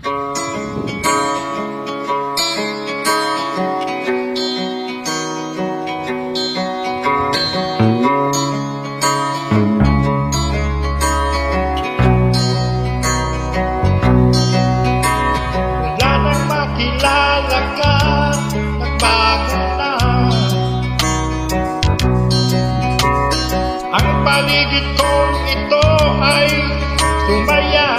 Wala nang makilala ka, nagbago na ang paligid kong ito ay sumaya.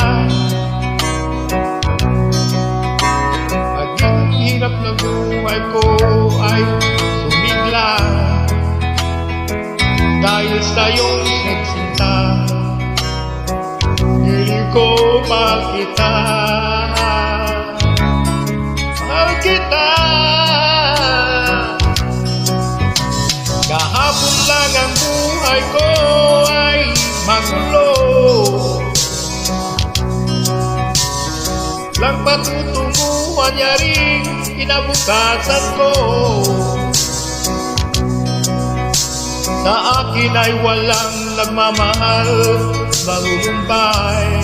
Maging hirap na buhay ko ay sumigla dahil sa iyong nagsinta. Hindi ko makita, mahal kita. Kahapon lang ang buhay ko ay magulo, lang patutunguhan niya rin kinabukasan ko. Sa akin ay walang nagmamahal, marurumbay,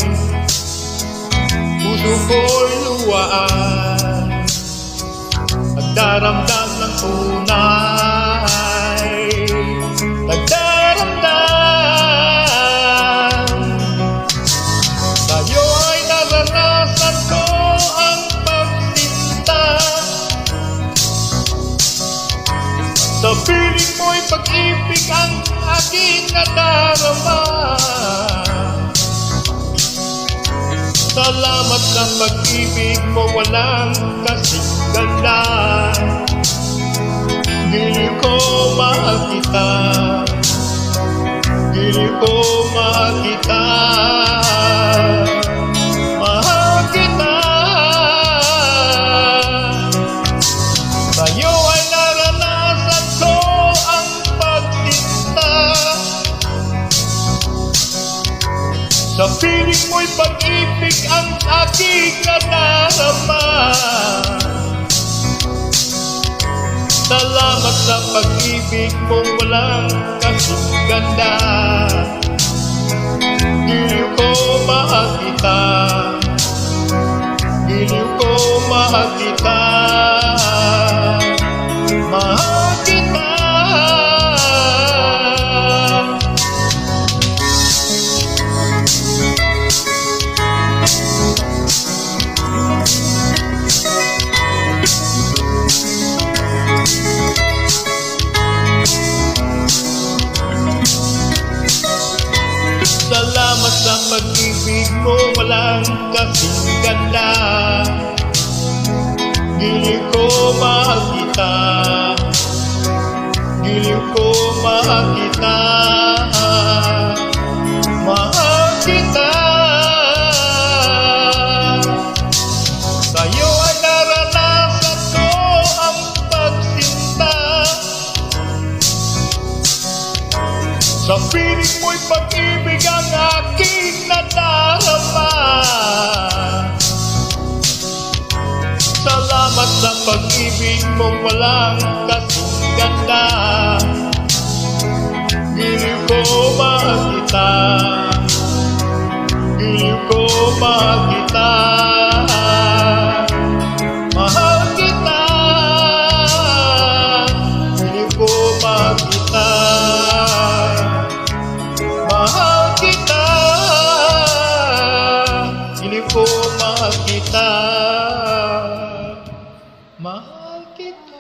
puso ko'y luwaan, nagdaramdam ng tunay, nagdaramdam. Sa'yo ay naranasan ko ang pagsinta, sa piling mo'y pag-ibig ang aking nadarama. Salamat sa pag-ibig mo, walang kasing ganda. Giliw ko mahal kita, giliw ko mahal kita, mahal kita. Sa'yo ay naranasan ko ang pagsinta, sa piling mo'y pag-ibig ang aking nadarama. Salamat sa pag-ibig mo, walang kasing ganda. Giliw ko mahal kita, giliw ko mahal kita, mahal kita. Salamat sa pag-ibig mo, walang kasing ganda. Giliw ko mahal kita, giliw ko mahal kita, mahal kita. Sa'yo ay naranasan ko ang pagsinta, sa piling mo'y pag-ibig ang aking nadarama. Salamat sa pag-ibig mo, walang kasing ganda. Giliw ko mahal kita, giliw ko mahal kita, mahal kita. Giliw ko mahal kita, mahal kita. Giliw ko mahal kita, mahal kita.